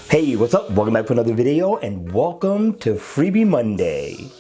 Hey, what's up? Welcome back to another video and welcome to Freebie Monday.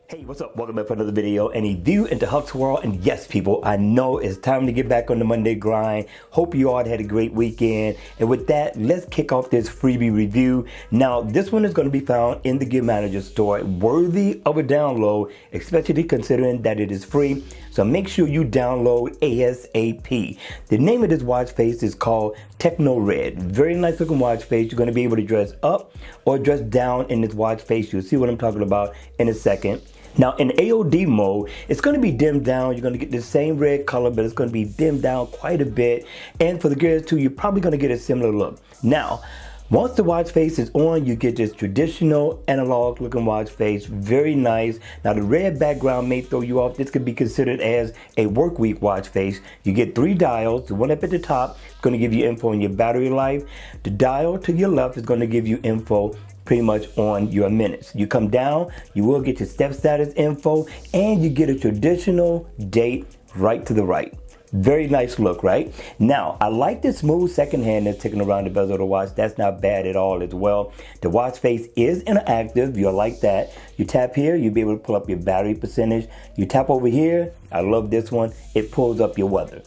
Hey, what's up? Welcome back to another video and a view into Huck's world. And yes, people, I know it's time to get back on the Monday grind. Hope you all had a great weekend. And with that, let's kick off this freebie review. Now, this one is going to be found in the Gear Manager store, worthy of a download, especially considering that it is free. So make sure you download ASAP. The name of this watch face is called Techno Red. Very nice looking watch face. You're going to be able to dress up or dress down in this watch face. You'll see what I'm talking about in a second. Now in AOD mode, it's going to be dimmed down. You're going to get the same red color, but it's going to be dimmed down quite a bit. And for the gears too, you're probably going to get a similar look. Now, once the watch face is on, you get this traditional analog looking watch face. Very nice. Now the red background may throw you off. This could be considered as a work week watch face. You get 3 dials. The one up at the top is going to give you info on your battery life. The dial to your left is going to give you info pretty much on your minutes. You come down, you will get your step status info, and you get a traditional date right to the right. Very nice look, right? Now, I like the smooth second hand that's taken around the bezel of the watch. That's not bad at all as well. The watch face is interactive. You'll like that. You tap here, you'll be able to pull up your battery percentage. You tap over here, I love this one, it pulls up your weather.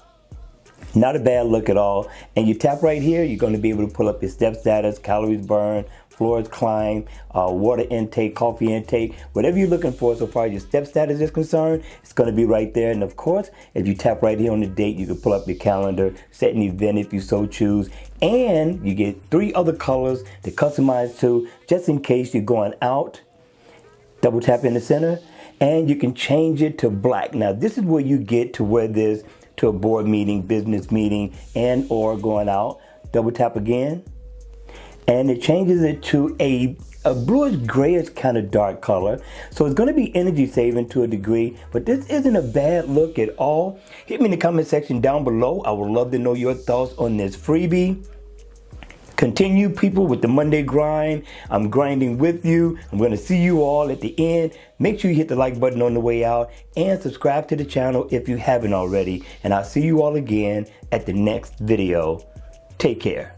Not a bad look at all. And you tap right here, you're going to be able to pull up your step status, calories burned, floors climbed, water intake, coffee intake, whatever you're looking for so far as your step status is concerned, it's going to be right there. And of course, if you tap right here on the date, you can pull up your calendar, set an event if you so choose, and you get 3 other colors to customize to, just in case you're going out. Double tap in the center, and you can change it to black. Now, this is where you get to wear this to a board meeting, business meeting, and or going out. Double tap again, and it changes it to a bluish grayish kind of dark color. So it's going to be energy saving to a degree, but this isn't a bad look at all. Hit me in the comment section down below. I would love to know your thoughts on this freebie. Continue, people, with the Monday grind. I'm grinding with you. I'm going to see you all at the end. Make sure you hit the like button on the way out and subscribe to the channel if you haven't already. And I'll see you all again at the next video. Take care.